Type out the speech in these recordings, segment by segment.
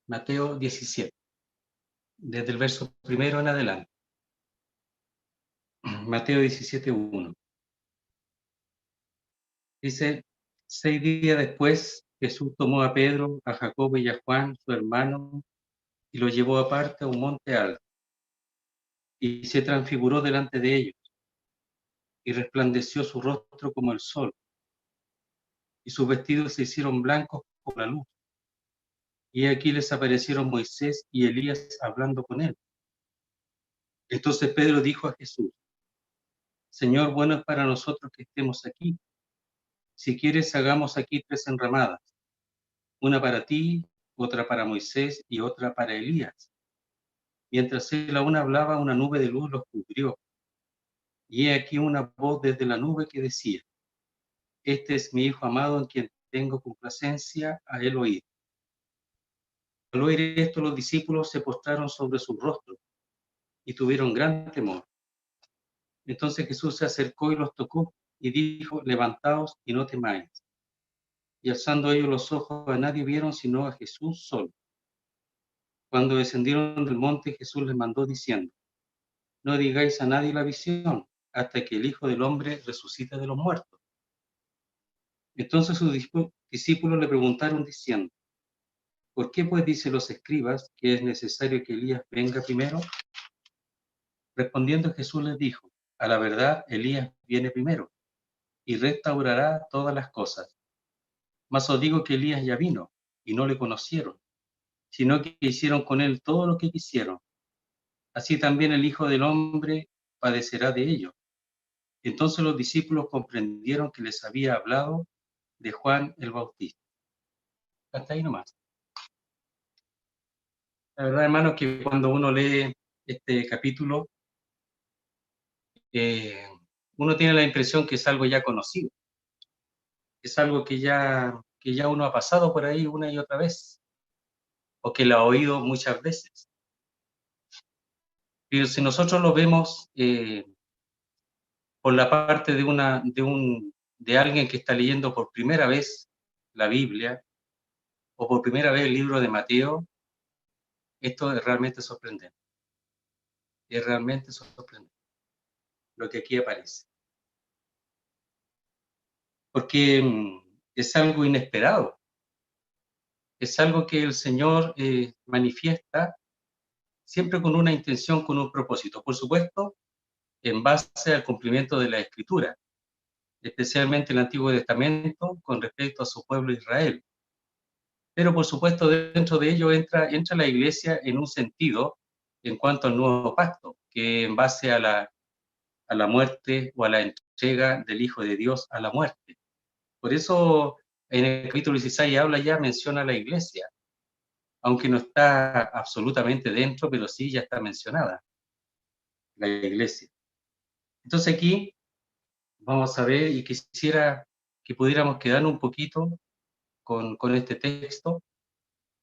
Mateo 17, desde el verso primero en adelante. Mateo 17:1. Dice: 6 días después, Jesús tomó a Pedro, a Jacobo y a Juan, su hermano, y los llevó aparte a un monte alto, y se transfiguró delante de ellos, y resplandeció su rostro como el sol, y sus vestidos se hicieron blancos como la luz. Y aquí les aparecieron Moisés y Elías hablando con él. Entonces Pedro dijo a Jesús: Señor, bueno es para nosotros que estemos aquí. Si quieres, hagamos aquí 3 enramadas, una para ti, otra para Moisés y otra para Elías. Mientras él aún hablaba, una nube de luz los cubrió. Y he aquí una voz desde la nube que decía: Este es mi Hijo amado en quien tengo complacencia, a él oíd. Al oír esto, los discípulos se postraron sobre sus rostros y tuvieron gran temor. Entonces Jesús se acercó y los tocó y dijo: Levantaos y no temáis. Y alzando ellos los ojos, a nadie vieron sino a Jesús solo. Cuando descendieron del monte, Jesús les mandó diciendo: No digáis a nadie la visión, hasta que el Hijo del Hombre resucite de los muertos. Entonces sus discípulos le preguntaron diciendo: ¿Por qué pues dicen los escribas que es necesario que Elías venga primero? Respondiendo Jesús les dijo: A la verdad, Elías viene primero y restaurará todas las cosas. Mas os digo que Elías ya vino y no le conocieron, sino que hicieron con él todo lo que quisieron. Así también el Hijo del Hombre padecerá de ellos. Entonces los discípulos comprendieron que les había hablado de Juan el Bautista. Hasta ahí nomás. La verdad, hermanos, que cuando uno lee este capítulo, eh, uno tiene la impresión que es algo ya conocido, es algo que ya uno ha pasado por ahí una y otra vez, o que lo ha oído muchas veces. Pero si nosotros lo vemos por la parte de alguien que está leyendo por primera vez la Biblia, o por primera vez el libro de Mateo, esto es realmente sorprendente. Es realmente sorprendente lo que aquí aparece. Porque es algo inesperado. Es algo que el Señor manifiesta siempre con una intención, con un propósito. Por supuesto, en base al cumplimiento de la Escritura, especialmente el Antiguo Testamento con respecto a su pueblo Israel. Pero por supuesto, dentro de ello entra la Iglesia en un sentido en cuanto al nuevo pacto, que en base a la muerte o a la entrega del Hijo de Dios a la muerte. Por eso en el capítulo 16 habla ya, menciona a la Iglesia, aunque no está absolutamente dentro, pero sí ya está mencionada la Iglesia. Entonces aquí vamos a ver, y quisiera que pudiéramos quedar un poquito con este texto,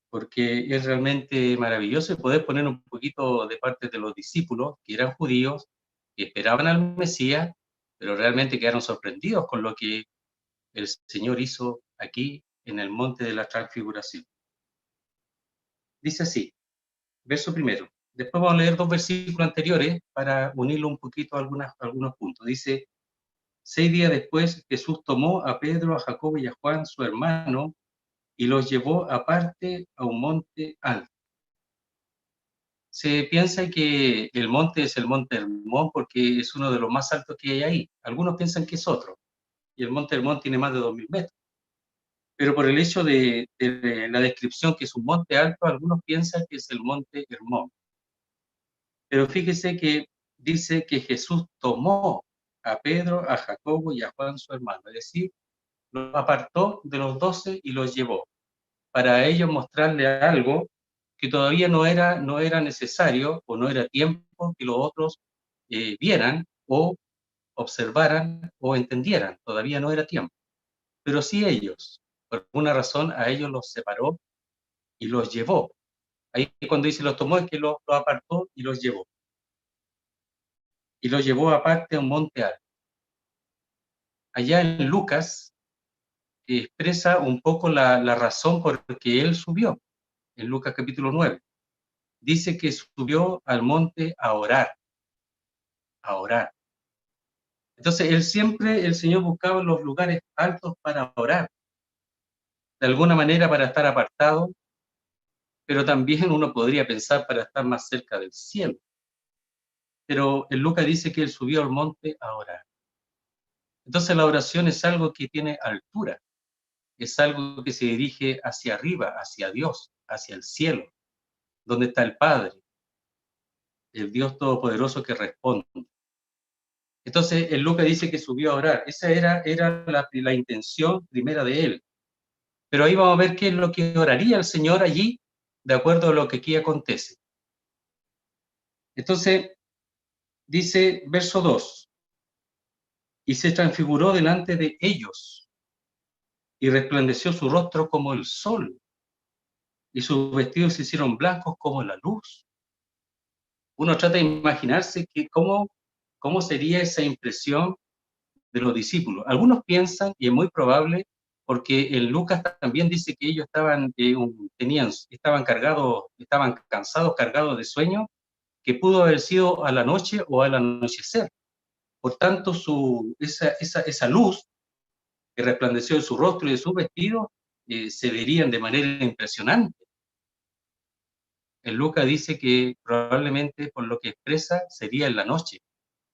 porque es realmente maravilloso poder poner un poquito de parte de los discípulos, que eran judíos, que esperaban al Mesías, pero realmente quedaron sorprendidos con lo que el Señor hizo aquí en el monte de la transfiguración. Dice así, verso primero. Después vamos a leer 2 versículos anteriores para unirlo un poquito a algunos puntos. Dice: 6 días después, Jesús tomó a Pedro, a Jacobo y a Juan, su hermano, y los llevó aparte a un monte alto. Se piensa que el monte es el monte Hermón porque es uno de los más altos que hay ahí. Algunos piensan que es otro, y el monte Hermón tiene más de 2000 metros. Pero por el hecho de la descripción que es un monte alto, algunos piensan que es el monte Hermón. Pero fíjese que dice que Jesús tomó a Pedro, a Jacobo y a Juan, su hermano, es decir, los apartó de los 12 y los llevó, para ellos mostrarle algo que todavía no era necesario o no era tiempo que los otros vieran o observaran o entendieran, todavía no era tiempo. Pero sí ellos, por alguna razón, a ellos los separó y los llevó. Ahí cuando dice los tomó es que los apartó y los llevó. Y los llevó aparte a un monte alto. Allá en Lucas expresa un poco la razón por la que él subió. en Lucas capítulo 9. Dice que subió al monte a orar, a orar. Entonces, él siempre, el Señor buscaba los lugares altos para orar, de alguna manera para estar apartado, pero también uno podría pensar para estar más cerca del cielo. Pero en Lucas dice que él subió al monte a orar. Entonces la oración es algo que tiene altura, es algo que se dirige hacia arriba, hacia Dios, hacia el cielo, donde está el Padre, el Dios Todopoderoso que responde. Entonces en Lucas dice que subió a orar. Esa era la intención primera de él. Pero ahí vamos a ver qué es lo que oraría el Señor allí, de acuerdo a lo que aquí acontece. Entonces, dice verso 2, y se transfiguró delante de ellos, y resplandeció su rostro como el sol, y sus vestidos se hicieron blancos como la luz. Uno trata de imaginarse que cómo sería esa impresión de los discípulos. Algunos piensan, y es muy probable, porque en Lucas también dice que ellos estaban cansados, cargados de sueño, que pudo haber sido a la noche o al anochecer. Por tanto, esa luz que resplandeció de su rostro y de su vestido se verían de manera impresionante. En Lucas dice que probablemente por lo que expresa sería en la noche.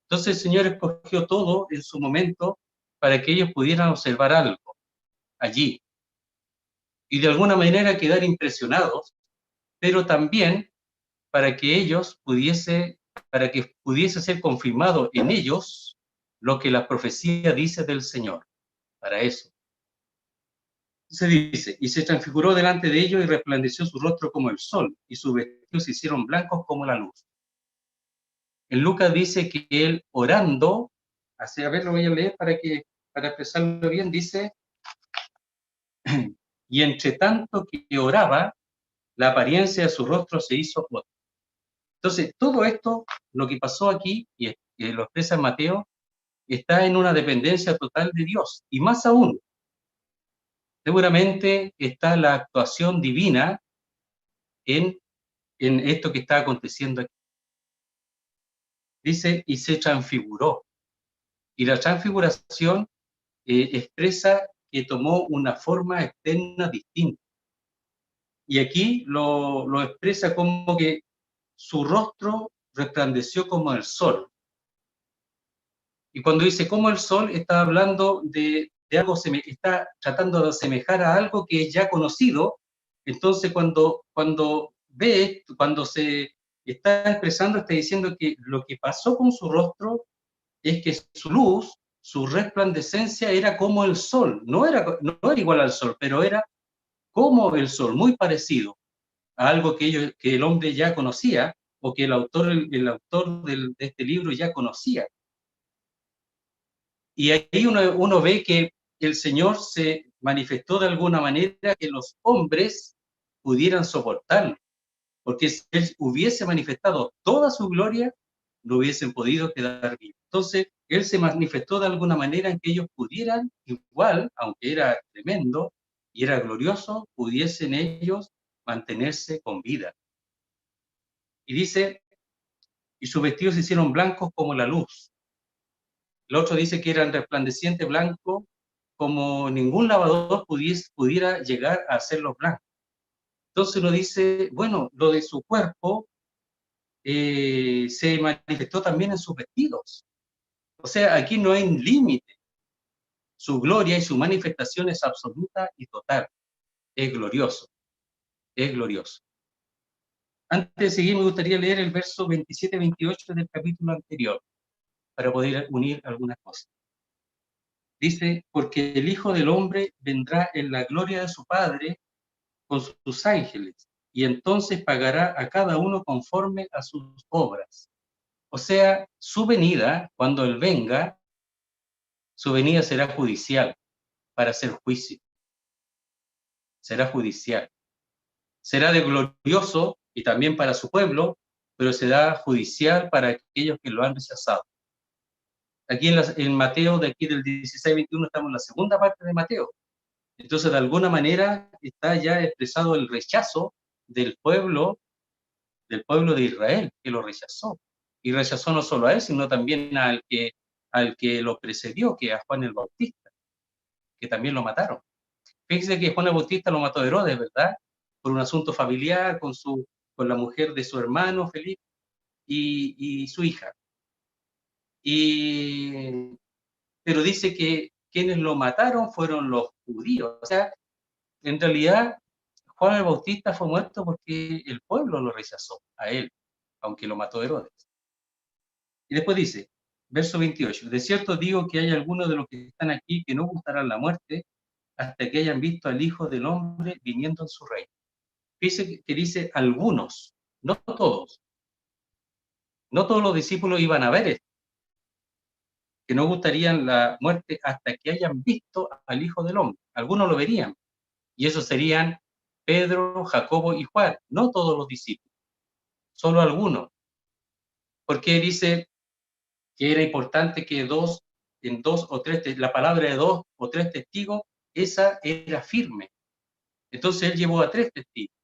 Entonces el Señor escogió todo en su momento para que ellos pudieran observar algo allí y de alguna manera quedar impresionados, pero también para que pudiese ser confirmado en ellos lo que la profecía dice del Señor. Para eso. Se dice, y se transfiguró delante de ellos y resplandeció su rostro como el sol, y sus vestidos se hicieron blancos como la luz. En Lucas dice que él orando, a ver, lo voy a leer para expresarlo bien, dice, y entre tanto que oraba, la apariencia de su rostro se hizo otra. Entonces, todo esto, lo que pasó aquí, y lo expresa Mateo, está en una dependencia total de Dios. Y más aún, seguramente está la actuación divina en esto que está aconteciendo aquí. Dice, y se transfiguró. Y la transfiguración expresa que tomó una forma externa distinta. Y aquí lo expresa como que su rostro resplandeció como el sol. Y cuando dice como el sol, está hablando de algo, está tratando de asemejar a algo que es ya conocido. Entonces, cuando se está expresando, está diciendo que lo que pasó con su rostro es que su luz, su resplandecencia era como el sol. No era igual al sol, pero era como el sol, muy parecido a algo que el hombre ya conocía o que el autor de este libro ya conocía. Y ahí uno ve que el Señor se manifestó de alguna manera que los hombres pudieran soportarlo, porque si Él hubiese manifestado toda su gloria, no hubiesen podido quedar vivos. Entonces, Él se manifestó de alguna manera en que ellos pudieran, igual, aunque era tremendo y era glorioso, pudiesen ellos mantenerse con vida. Y dice, y sus vestidos se hicieron blancos como la luz. El otro dice que eran resplandeciente blanco como ningún lavador pudiera llegar a hacerlos blancos. Entonces uno dice, bueno, lo de su cuerpo se manifestó también en sus vestidos. O sea, aquí no hay límite. Su gloria y su manifestación es absoluta y total. Es glorioso, es glorioso. Antes de seguir, me gustaría leer el verso 27-28 del capítulo anterior, para poder unir algunas cosas. Dice, porque el Hijo del Hombre vendrá en la gloria de su Padre con sus ángeles, y entonces pagará a cada uno conforme a sus obras. O sea, su venida, cuando Él venga, su venida será judicial, para hacer juicio. Será judicial. Será de glorioso, y también para su pueblo, pero será judicial para aquellos que lo han rechazado. Aquí en Mateo, de aquí del 16-21, estamos en la segunda parte de Mateo. Entonces, de alguna manera, está ya expresado el rechazo del pueblo de Israel, que lo rechazó. Y rechazó no solo a él, sino también al que lo precedió, que a Juan el Bautista, que también lo mataron. Fíjense que Juan el Bautista lo mató Herodes, ¿verdad? Por un asunto familiar con la mujer de su hermano Felipe y su hija. Pero dice que quienes lo mataron fueron los judíos. O sea, en realidad Juan el Bautista fue muerto porque el pueblo lo rechazó a él, aunque lo mató Herodes. Y después dice, verso 28, de cierto digo que hay algunos de los que están aquí que no gustarán la muerte hasta que hayan visto al Hijo del Hombre viniendo en su reino. Fíjese que dice algunos, no todos. No todos los discípulos iban a ver esto, que no gustarían la muerte hasta que hayan visto al Hijo del Hombre. Algunos lo verían, y esos serían Pedro, Jacobo y Juan, no todos los discípulos, solo algunos. Porque dice que era importante que en dos o tres, la palabra de dos o tres testigos, esa era firme. Entonces él llevó a tres testigos,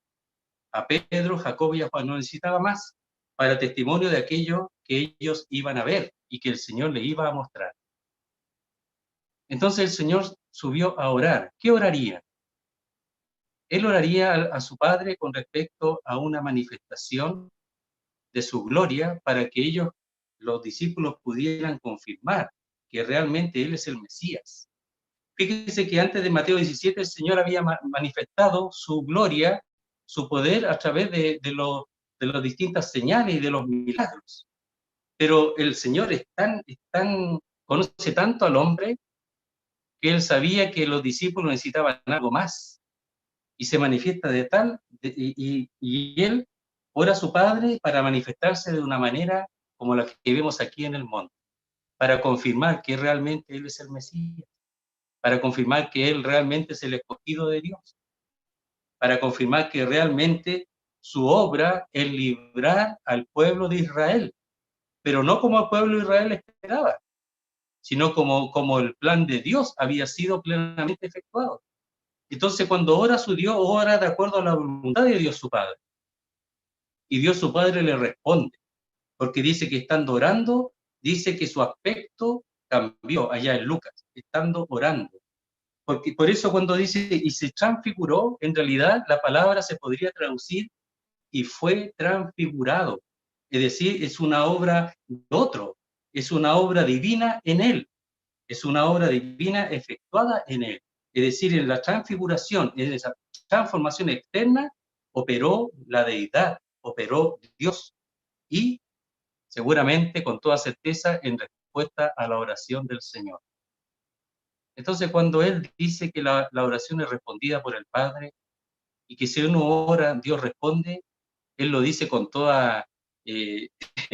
a Pedro, Jacobo y a Juan, no necesitaba más, para testimonio de aquello que ellos iban a ver y que el Señor le iba a mostrar. Entonces el Señor subió a orar. ¿Qué oraría? Él oraría a su Padre con respecto a una manifestación de su gloria para que ellos, los discípulos, pudieran confirmar que realmente Él es el Mesías. Fíjese que antes de Mateo 17 el Señor había manifestado su gloria, su poder a través de las distintas señales y de los milagros. Pero el Señor conoce tanto al hombre que Él sabía que los discípulos necesitaban algo más. Y se manifiesta y Él ora a su Padre para manifestarse de una manera como la que vemos aquí en el monte, para confirmar que realmente Él es el Mesías, para confirmar que Él realmente es el escogido de Dios, para confirmar que realmente su obra es librar al pueblo de Israel, pero no como el pueblo de Israel esperaba, sino como el plan de Dios había sido plenamente efectuado. Entonces, cuando ora a su Dios, ora de acuerdo a la voluntad de Dios su Padre. Y Dios su Padre le responde, porque dice que estando orando, dice que su aspecto cambió allá en Lucas, estando orando. Porque por eso cuando dice y se transfiguró, en realidad la palabra se podría traducir y fue transfigurado. Es decir, es una obra de otro, es una obra divina en él, es una obra divina efectuada en él. Es decir, en la transfiguración, en esa transformación externa, operó la deidad, operó Dios y seguramente con toda certeza en respuesta a la oración del Señor. Entonces, cuando Él dice que la oración es respondida por el Padre y que si uno ora, Dios responde, Él lo dice eh,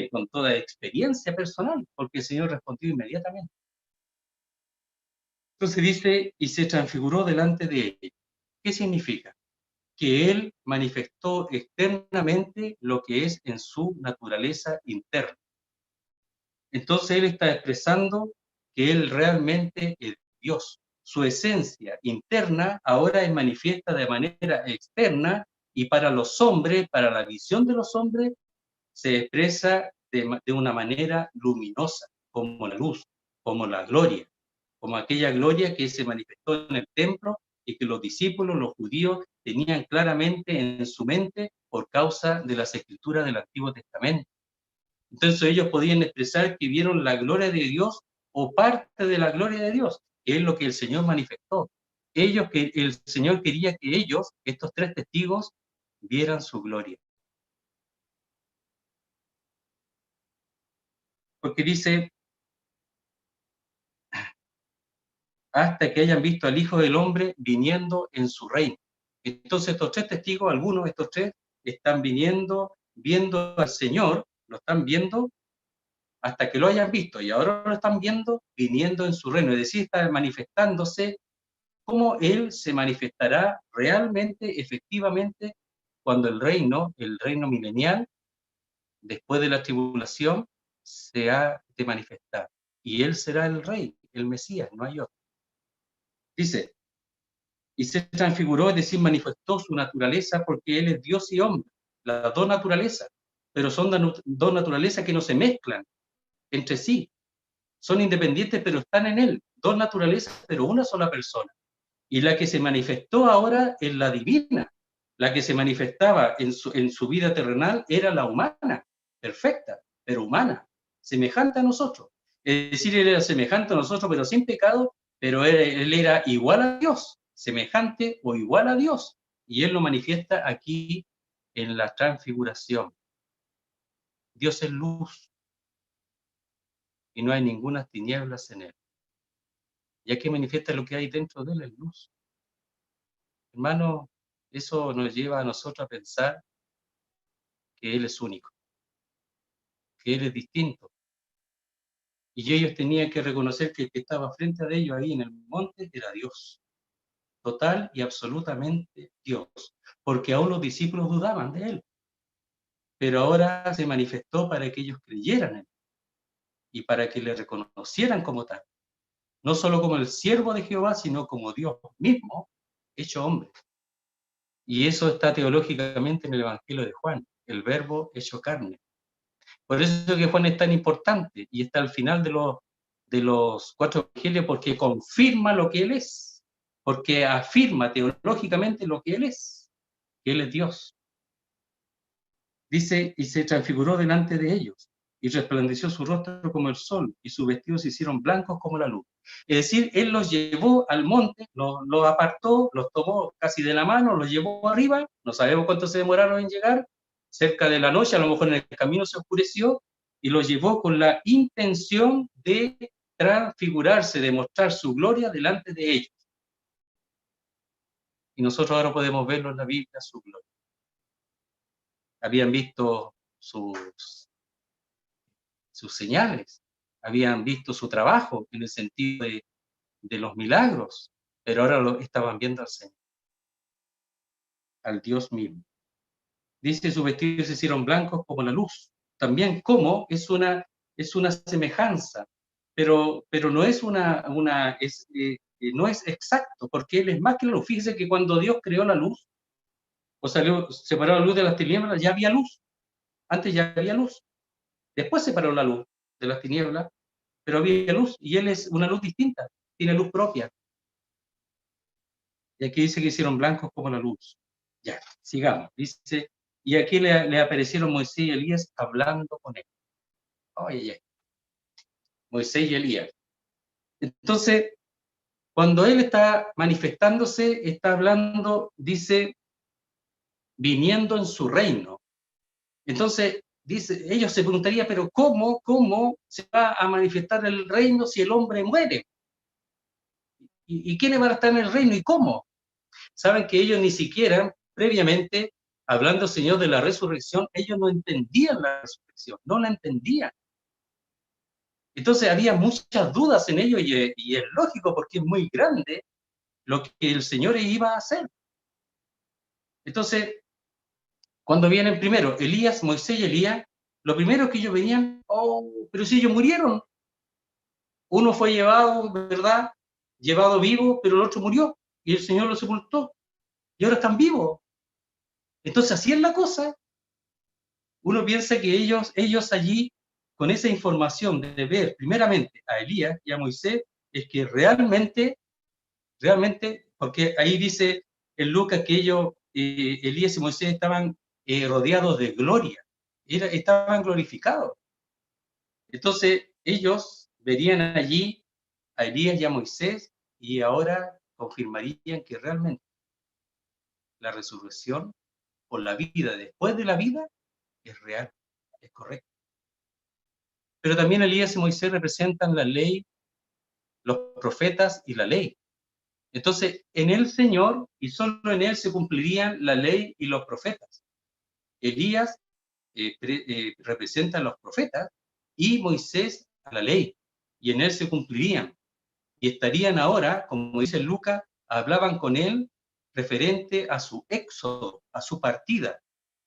con toda experiencia personal, porque el Señor respondió inmediatamente. Entonces dice, y se transfiguró delante de él. ¿Qué significa? Que Él manifestó externamente lo que es en su naturaleza interna. Entonces Él está expresando que Él realmente es Dios. Su esencia interna ahora es manifiesta de manera externa y para los hombres, para la visión de los hombres, se expresa de una manera luminosa, como la luz, como la gloria, como aquella gloria que se manifestó en el templo y que los discípulos, los judíos, tenían claramente en su mente por causa de las escrituras del Antiguo Testamento. Entonces ellos podían expresar que vieron la gloria de Dios o parte de la gloria de Dios, que es lo que el Señor manifestó. El Señor quería que ellos, estos tres testigos, vieran su gloria. Porque dice, hasta que hayan visto al Hijo del Hombre viniendo en su reino. Entonces estos tres testigos, algunos de estos tres, están viendo al Señor, lo están viendo hasta que lo hayan visto y ahora lo están viendo viniendo en su reino, es decir, está manifestándose cómo Él se manifestará realmente, efectivamente, cuando el reino milenial, después de la tribulación, se ha de manifestar. Y Él será el Rey, el Mesías, no hay otro. Dice, Y se transfiguró, es decir, manifestó su naturaleza, porque Él es Dios y hombre, las dos naturalezas, pero son dos naturalezas que no se mezclan entre sí, son independientes, pero están en Él, dos naturalezas, pero una sola persona. Y la que se manifestó ahora es la divina, la que se manifestaba en su vida terrenal era la humana, perfecta, pero humana, semejante a nosotros. Es decir, Él era semejante a nosotros, pero sin pecado, pero él era igual a Dios, semejante o igual a Dios. Y Él lo manifiesta aquí en la transfiguración. Dios es luz y no hay ninguna tinieblas en Él. Ya que manifiesta lo que hay dentro de Él, es luz. Hermano, eso nos lleva a nosotros a pensar que Él es único, que Él es distinto. Y ellos tenían que reconocer que el que estaba frente a ellos ahí en el monte era Dios, total y absolutamente Dios, porque aún los discípulos dudaban de Él, pero ahora se manifestó para que ellos creyeran en Él y para que le reconocieran como tal, no solo como el siervo de Jehová, sino como Dios mismo hecho hombre. Y eso está teológicamente en el Evangelio de Juan, el verbo hecho carne. Por eso que Juan es tan importante y está al final de los 4 evangelios, porque confirma lo que Él es, porque afirma teológicamente lo que Él es Dios. Dice, y se transfiguró delante de ellos, y resplandeció su rostro como el sol, y sus vestidos se hicieron blancos como la luz. Es decir, Él los llevó al monte, los apartó, los tomó casi de la mano, los llevó arriba, no sabemos cuánto se demoraron en llegar, cerca de la noche, a lo mejor en el camino se oscureció, y los llevó con la intención de transfigurarse, de mostrar su gloria delante de ellos. Y nosotros ahora podemos verlo en la Biblia, su gloria. Habían visto sus señales, habían visto su trabajo en el sentido de los milagros, pero ahora lo estaban viendo al Señor, al Dios mismo. Dice, sus vestidos se hicieron blancos como la luz. También como es una semejanza, pero no es no es exacto, porque Él es más que la luz. Fíjese que cuando Dios creó la luz, o separó la luz de las tinieblas, ya había luz. Antes ya había luz. Después separó la luz de las tinieblas, pero había luz, y Él es una luz distinta, tiene luz propia. Y aquí dice que hicieron blancos como la luz. Ya, sigamos. Dice, y aquí le aparecieron Moisés y Elías hablando con él. Oye, Moisés y Elías. Entonces, cuando él está manifestándose, está hablando, dice, viniendo en su reino. Entonces, dice, ellos se preguntarían, pero ¿cómo se va a manifestar el reino si el hombre muere? ¿Y quiénes van a estar en el reino y cómo? Saben que ellos ni siquiera, previamente, hablando, Señor, de la resurrección, ellos no entendían la resurrección, no la entendían. Entonces había muchas dudas en ellos y es lógico porque es muy grande lo que el Señor iba a hacer. Entonces, cuando vienen primero Elías, Moisés y Elías, lo primero que ellos venían, oh, pero si ellos murieron. Uno fue llevado, ¿verdad? Llevado vivo, pero el otro murió y el Señor lo sepultó. Y ahora están vivos. Entonces, así es la cosa. Uno piensa que ellos allí, con esa información de ver primeramente a Elías y a Moisés, es que realmente, porque ahí dice en Lucas que ellos, Elías y Moisés estaban rodeados de gloria, estaban glorificados. Entonces ellos verían allí a Elías y a Moisés y ahora confirmarían que realmente la resurrección o la vida después de la vida es real, es correcto. Pero también Elías y Moisés representan la ley, los profetas y la ley. Entonces, en el Señor y solo en Él se cumplirían la ley y los profetas. Elías representa a los profetas y Moisés a la ley, y en Él se cumplirían. Y estarían ahora, como dice Lucas, hablaban con Él referente a su éxodo, a su partida.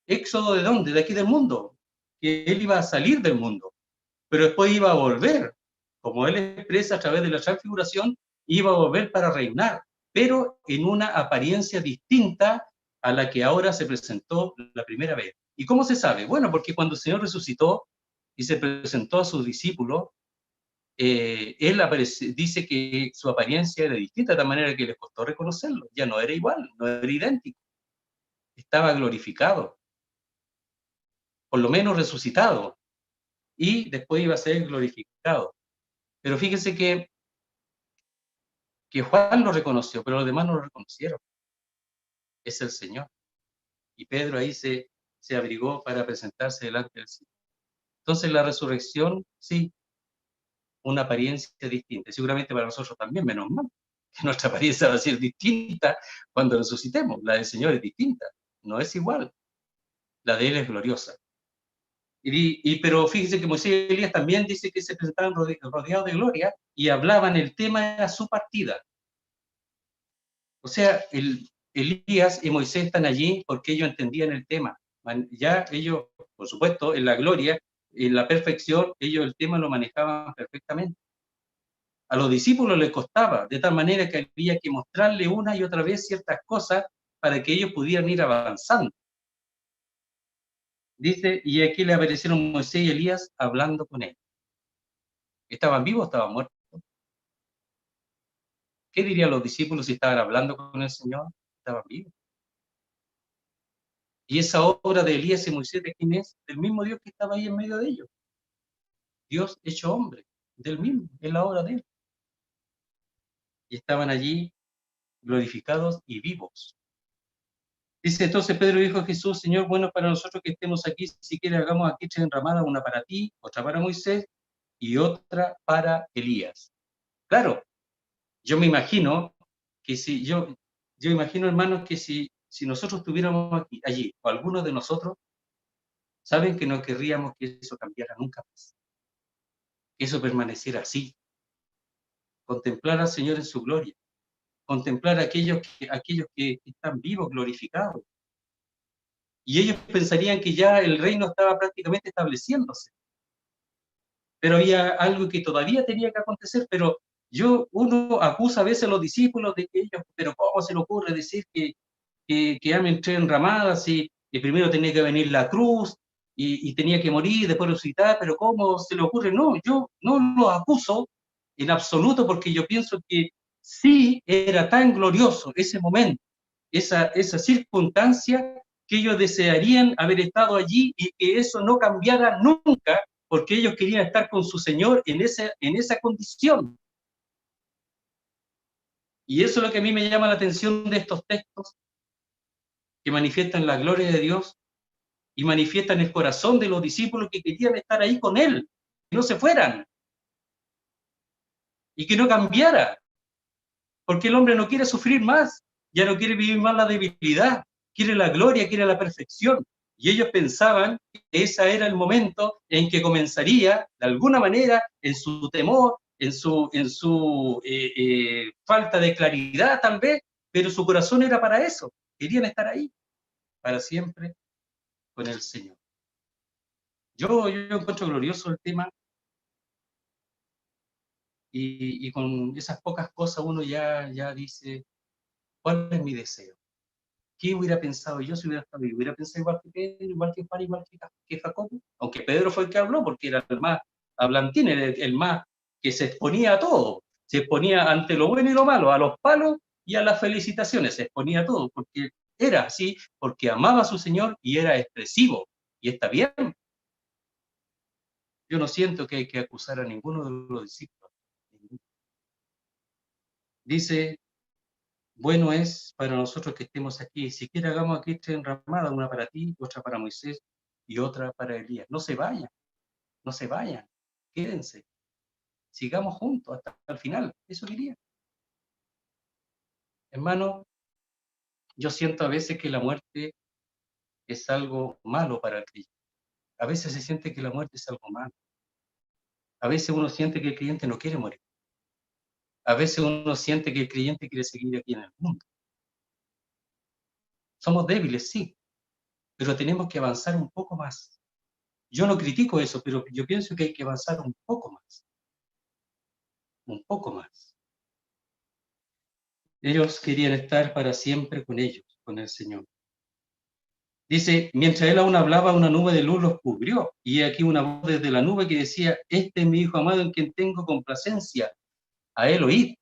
¿Éxodo de dónde? De aquí del mundo. Que Él iba a salir del mundo, pero después iba a volver, como Él expresa a través de la transfiguración, iba a volver para reinar. pero en una apariencia distinta a la que ahora se presentó la primera vez. ¿Y cómo se sabe? Bueno, porque cuando el Señor resucitó y se presentó a sus discípulos, él dice que su apariencia era distinta, de tal manera que les costó reconocerlo. Ya no era igual, no era idéntico. Estaba glorificado, por lo menos resucitado, y después iba a ser glorificado. Pero fíjense que Juan lo reconoció, pero los demás no lo reconocieron. Es el Señor. Y Pedro ahí se abrigó para presentarse delante del Señor. Entonces la resurrección, sí, una apariencia distinta. Seguramente para nosotros también, menos mal, que nuestra apariencia va a ser distinta cuando resucitemos. La del Señor es distinta, no es igual. La de Él es gloriosa. Pero fíjense que Moisés y Elías también dice que se presentaban rodeados de gloria y hablaban, el tema era su partida. O sea, Elías y Moisés están allí porque ellos entendían el tema. Ya ellos, por supuesto, en la gloria, en la perfección, ellos el tema lo manejaban perfectamente. A los discípulos les costaba, de tal manera que había que mostrarle una y otra vez ciertas cosas para que ellos pudieran ir avanzando. Dice, y aquí le aparecieron Moisés y Elías hablando con él. ¿Estaban vivos o estaban muertos? ¿Qué dirían los discípulos si estaban hablando con el Señor? Estaban vivos. Y esa obra de Elías y Moisés, ¿de quién es? Del mismo Dios que estaba ahí en medio de ellos. Dios hecho hombre, del mismo, es la obra de él. Y estaban allí glorificados y vivos. Dice, entonces Pedro dijo a Jesús, Señor, bueno para nosotros que estemos aquí, si quieres hagamos aquí 3 enramadas, una para ti, otra para Moisés y otra para Elías. Claro, yo me imagino que yo imagino, hermanos, que si nosotros estuviéramos allí, o algunos de nosotros, saben que no querríamos que eso cambiara nunca más, que eso permaneciera así, contemplar al Señor en su gloria, contemplar a aquellos que están vivos, glorificados. Y ellos pensarían que ya el reino estaba prácticamente estableciéndose. Pero había algo que todavía tenía que acontecer, pero uno acusa a veces a los discípulos de que ellos, pero ¿cómo se le ocurre decir que amen 3 enramadas y primero tenía que venir la cruz y tenía que morir, después resucitar, pero ¿cómo se le ocurre? No, yo no los acuso en absoluto porque yo pienso que sí era tan glorioso ese momento, esa circunstancia, que ellos desearían haber estado allí y que eso no cambiara nunca, porque ellos querían estar con su Señor en esa condición. Y eso es lo que a mí me llama la atención de estos textos, que manifiestan la gloria de Dios y manifiestan el corazón de los discípulos que querían estar ahí con Él, que no se fueran y que no cambiara, porque el hombre no quiere sufrir más, ya no quiere vivir más la debilidad, quiere la gloria, quiere la perfección. Y ellos pensaban que ese era el momento en que comenzaría, de alguna manera, en su temor, en su falta de claridad tal vez, pero su corazón era para eso, querían estar ahí, para siempre, con el Señor. Yo encuentro glorioso el tema, y con esas pocas cosas uno ya dice, ¿cuál es mi deseo? ¿Qué hubiera pensado yo si hubiera estado vivo? ¿Hubiera pensado igual que Pedro, igual que Juan, igual que Jacobo? Aunque Pedro fue el que habló, porque era el más hablantín, el más que se exponía a todo. Se exponía ante lo bueno y lo malo, a los palos y a las felicitaciones. Se exponía a todo, porque era así, porque amaba a su Señor y era expresivo. Y está bien. Yo no siento que hay que acusar a ninguno de los discípulos. Dice, bueno es para nosotros que estemos aquí. Si quiere hagamos aquí 3 enramadas, una para ti, otra para Moisés y otra para Elías. No se vayan, no se vayan, quédense, sigamos juntos hasta el final. Eso diría. Hermano, yo siento a veces que la muerte es algo malo para el creyente. A veces se siente que la muerte es algo malo. A veces uno siente que el creyente no quiere morir. A veces uno siente que el creyente quiere seguir aquí en el mundo. Somos débiles, sí, pero tenemos que avanzar un poco más. Yo no critico eso, pero yo pienso que hay que avanzar un poco más. Un poco más. Ellos querían estar para siempre con ellos, con el Señor. Dice, mientras él aún hablaba, una nube de luz los cubrió, y aquí una voz desde la nube que decía, este es mi Hijo amado en quien tengo complacencia, a él oíd.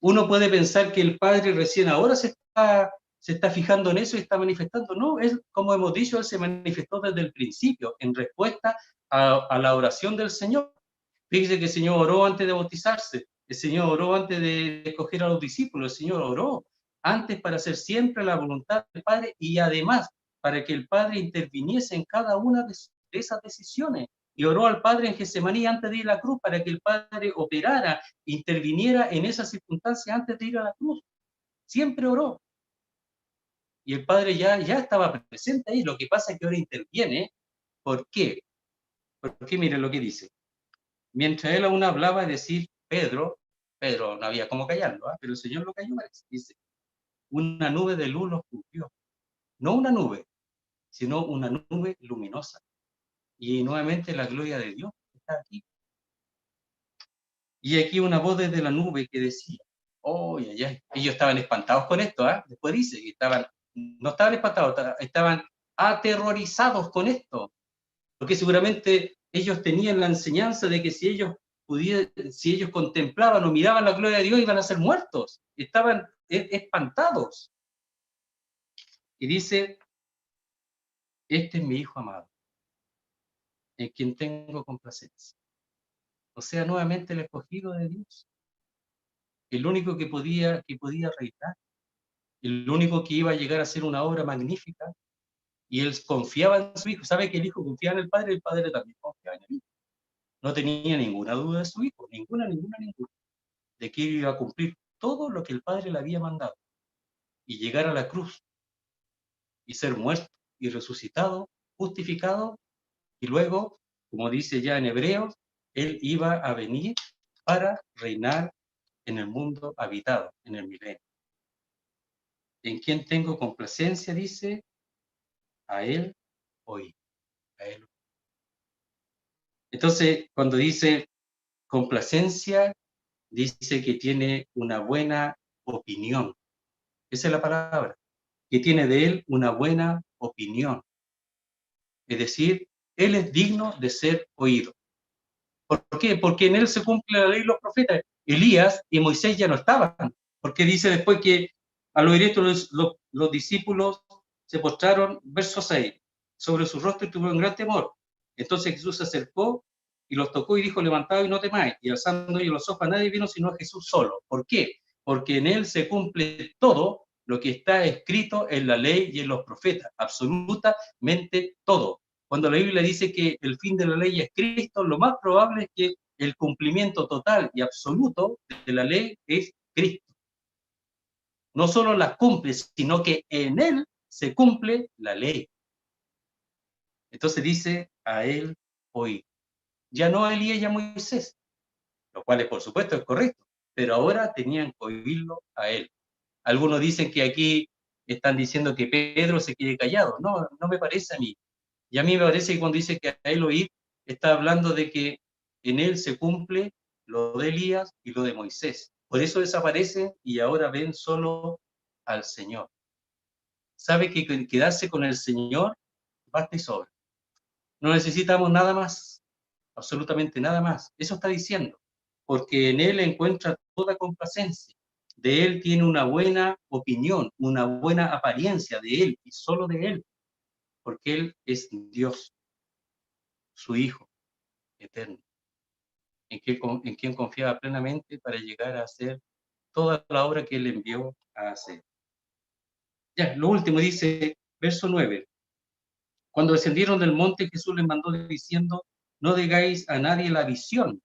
Uno puede pensar que el Padre recién ahora se está fijando en eso y está manifestando. No, él, como hemos dicho, él se manifestó desde el principio, en respuesta a la oración del Señor. Fíjese que el Señor oró antes de bautizarse, el Señor oró antes de escoger a los discípulos, el Señor oró antes para hacer siempre la voluntad del Padre y además para que el Padre interviniese en cada una de esas decisiones. Y oró al Padre en Getsemaní antes de ir a la cruz para que el Padre operara, interviniera en esas circunstancias antes de ir a la cruz. Siempre oró. Y el Padre ya estaba presente ahí. Lo que pasa es que ahora interviene. ¿Por qué? Porque miren lo que dice. Mientras él aún hablaba, es decir, Pedro no había cómo callarlo, ¿eh? Pero el Señor lo calló, dice, una nube de luz los cubrió. No una nube, sino una nube luminosa. Y nuevamente la gloria de Dios está aquí. Y aquí una voz desde la nube que decía, oh, ay, ay. Ellos estaban espantados con esto, ¿eh? Después dice que no estaban espantados, estaban aterrorizados con esto, porque seguramente ellos tenían la enseñanza de que si ellos contemplaban o miraban la gloria de Dios, iban a ser muertos. Estaban espantados. Y dice, este es mi Hijo amado, en quien tengo complacencia. O sea, nuevamente el escogido de Dios, el único que podía reinar, el único que iba a llegar a ser una obra magnífica, y él confiaba en su Hijo. Sabe que el Hijo confiaba en el Padre también confiaba en el Hijo. No tenía ninguna duda de su Hijo, ninguna, de que iba a cumplir todo lo que el Padre le había mandado, y llegar a la cruz, y ser muerto, y resucitado, justificado, y luego, como dice ya en Hebreos, él iba a venir para reinar en el mundo habitado, en el milenio. En quien tengo complacencia, dice, a él oí, a él. Entonces, cuando dice complacencia, dice que tiene una buena opinión. Esa es la palabra, que tiene de él una buena opinión. Es decir, él es digno de ser oído. ¿Por qué? Porque en él se cumple la ley y los profetas. Elías y Moisés ya no estaban, porque dice después que al oír esto los discípulos se postraron, verso 6, sobre su rostro y tuvieron gran temor. Entonces Jesús se acercó y los tocó y dijo, levantaos y no temáis. Y alzando ellos los ojos, a nadie vino sino a Jesús solo. ¿Por qué? Porque en él se cumple todo lo que está escrito en la ley y en los profetas, absolutamente todo. Cuando la Biblia dice que el fin de la ley es Cristo, lo más probable es que el cumplimiento total y absoluto de la ley es Cristo. No solo la cumple, sino que en él se cumple la ley. Entonces dice, a él oí. Ya no a Elías y a Moisés, lo cual por supuesto es correcto, pero ahora tenían que oírlo a él. Algunos dicen que aquí están diciendo que Pedro se quede callado. No, no me parece a mí. Y a mí me parece que cuando dice que a él oír, está hablando de que en él se cumple lo de Elías y lo de Moisés. Por eso desaparecen y ahora ven solo al Señor. Sabe que quedarse con el Señor basta y sobra. No necesitamos nada más, absolutamente nada más. Eso está diciendo, porque en él encuentra toda complacencia. De él tiene una buena opinión, una buena apariencia de él y solo de él, porque él es Dios, su Hijo eterno, en quien confiaba plenamente para llegar a hacer toda la obra que él envió a hacer. Ya, lo último dice, verso 9. Cuando descendieron del monte, Jesús les mandó diciendo, no digáis a nadie la visión,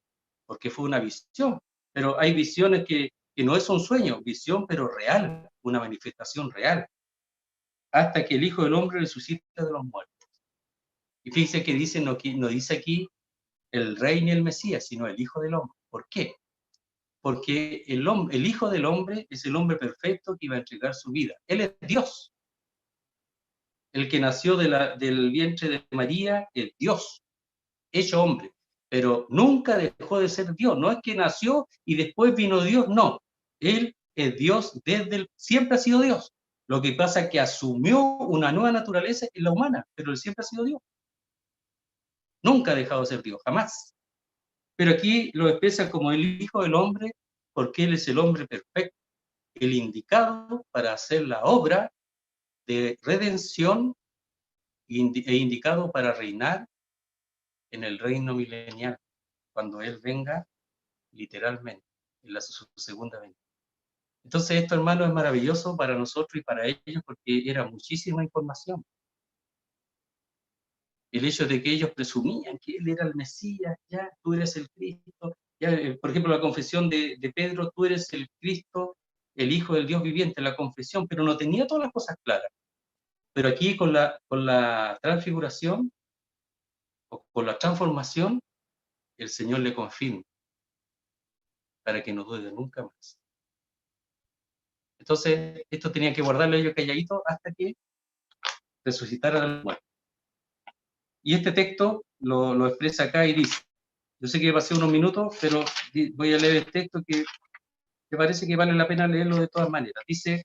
porque fue una visión, pero hay visiones que no es un sueño, visión pero real, una manifestación real, hasta que el Hijo del Hombre resucite de los muertos. Y fíjense que dice, no dice aquí el Rey ni el Mesías, sino el Hijo del Hombre. ¿Por qué? Porque el Hijo del Hombre es el hombre perfecto que iba a entregar su vida. Él es Dios. El que nació del vientre de María es Dios, hecho hombre, pero nunca dejó de ser Dios. No es que nació y después vino Dios, no. Él es Dios siempre ha sido Dios. Lo que pasa es que asumió una nueva naturaleza en la humana, pero él siempre ha sido Dios. Nunca ha dejado de ser Dios, jamás. Pero aquí lo expresa como el Hijo del Hombre, porque Él es el hombre perfecto, el indicado para hacer la obra de redención e indicado para reinar en el reino milenial, cuando Él venga literalmente, en su segunda venida. Entonces esto, hermano, es maravilloso para nosotros y para ellos porque era muchísima información. El hecho de que ellos presumían que Él era el Mesías, ya, tú eres el Cristo, ya, por ejemplo, la confesión de Pedro, tú eres el Cristo, el Hijo del Dios viviente, la confesión, pero no tenía todas las cosas claras. Pero aquí con la transfiguración, o con la transformación, el Señor le confirma para que no dude nunca más. Entonces, esto tenía que guardarlo ellos calladito hasta que resucitara del muerto. Y este texto lo expresa acá y dice, yo sé que pasé unos minutos, pero voy a leer el texto que parece que vale la pena leerlo de todas maneras. Dice,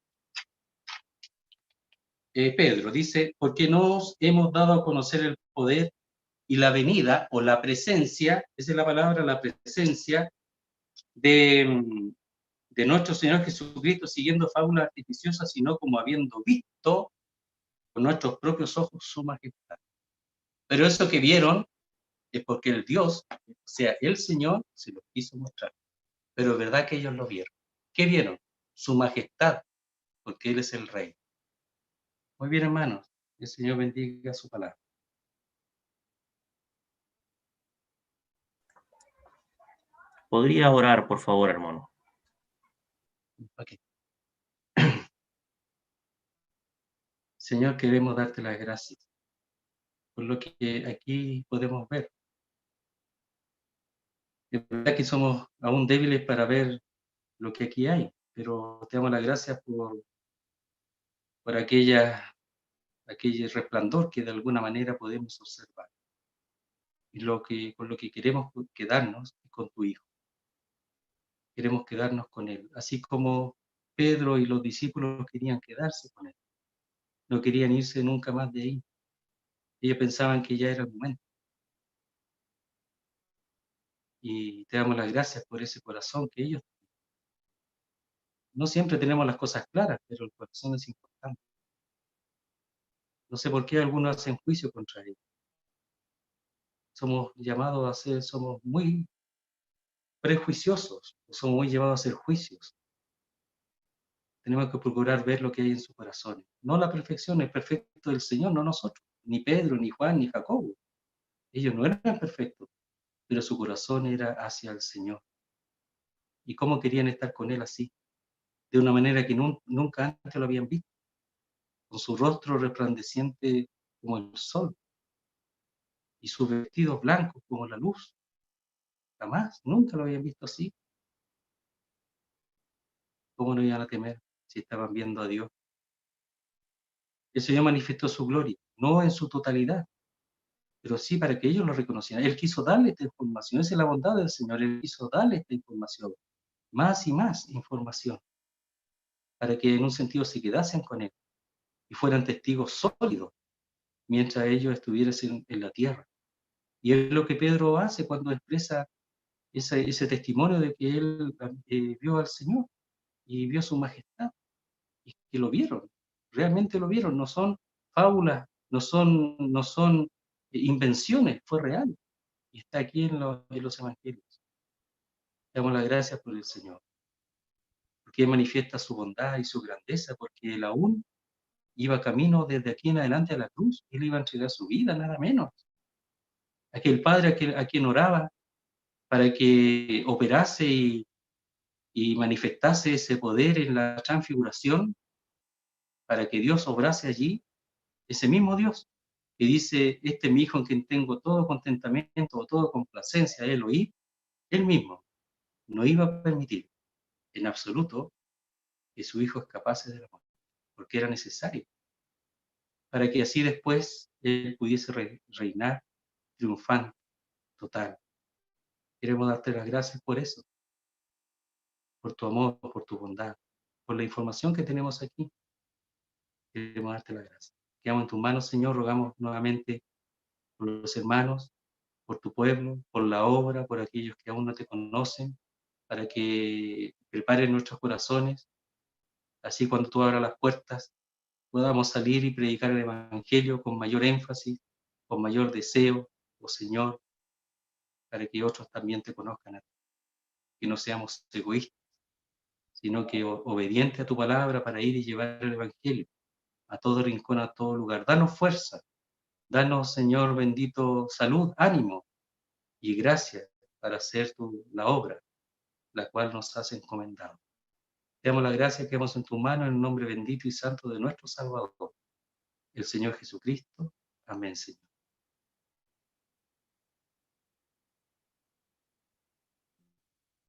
Pedro, dice, porque nos hemos dado a conocer el poder y la venida o la presencia, esa es la palabra, la presencia de nuestro Señor Jesucristo, siguiendo fábulas artificiosas, sino como habiendo visto con nuestros propios ojos su majestad. Pero eso que vieron es porque el Dios, o sea, el Señor, se lo quiso mostrar. Pero es verdad que ellos lo vieron. ¿Qué vieron? Su majestad, porque Él es el Rey. Muy bien, hermanos. El Señor bendiga su palabra. ¿Podría orar, por favor, hermano? Okay. Señor, queremos darte las gracias por lo que aquí podemos ver. Es verdad que somos aún débiles para ver lo que aquí hay, pero te damos las gracias por aquel resplandor que de alguna manera podemos observar. Y con lo que queremos quedarnos es con tu Hijo. Queremos quedarnos con Él, así como Pedro y los discípulos querían quedarse con Él. No querían irse nunca más de ahí. Ellos pensaban que ya era el momento. Y te damos las gracias por ese corazón que ellos. No siempre tenemos las cosas claras, pero el corazón es importante. No sé por qué algunos hacen juicio contra ellos. Somos llamados somos muy prejuiciosos, somos muy llevados a hacer juicios. Tenemos que procurar ver lo que hay en su corazón. No la perfección, el perfecto del Señor, no nosotros, ni Pedro, ni Juan, ni Jacobo. Ellos no eran perfectos, pero su corazón era hacia el Señor. ¿Y cómo querían estar con Él así? De una manera que nunca antes lo habían visto, con su rostro resplandeciente como el sol y sus vestidos blancos como la luz. Jamás, nunca lo habían visto así. ¿Cómo no iban a temer si estaban viendo a Dios? El Señor manifestó su gloria, no en su totalidad, pero sí para que ellos lo reconocieran. Él quiso darle esta información, esa es la bondad del Señor, Él quiso darle esta información, más y más información, para que en un sentido se quedasen con Él y fueran testigos sólidos mientras ellos estuviesen en la tierra. Y es lo que Pedro hace cuando expresa ese testimonio de que él vio al Señor y vio su majestad, y que lo vieron, realmente lo vieron, no son fábulas, no son invenciones, fue real, y está aquí en los evangelios. Damos las gracias por el Señor, porque Él manifiesta su bondad y su grandeza, porque Él aún iba camino desde aquí en adelante a la cruz, Él iba a entregar su vida, nada menos. Aquel Padre a quien oraba para que operase y manifestase ese poder en la transfiguración, para que Dios obrase allí, ese mismo Dios que dice, este es mi hijo en quien tengo todo contentamiento, toda complacencia, él oí, él mismo no iba a permitir en absoluto que su hijo escapase de la muerte, porque era necesario, para que así después él pudiese reinar triunfante, total. Queremos darte las gracias por eso, por tu amor, por tu bondad. por la información que tenemos aquí. Queremos darte la gracia. Quedamos en tus manos, Señor, rogamos nuevamente por los hermanos, por tu pueblo, por la obra, por aquellos que aún no te conocen, para que preparen nuestros corazones, así cuando tú abras las puertas podamos salir y predicar el Evangelio con mayor énfasis, con mayor deseo, oh Señor, para que otros también te conozcan a ti, que no seamos egoístas, sino que obedientes a tu palabra para ir y llevar el Evangelio a todo rincón, a todo lugar. Danos fuerza, danos, Señor bendito, salud, ánimo y gracias para hacer la obra, la cual nos has encomendado. Te damos la gracia que hemos en tu mano, en el nombre bendito y santo de nuestro Salvador, el Señor Jesucristo. Amén, Señor.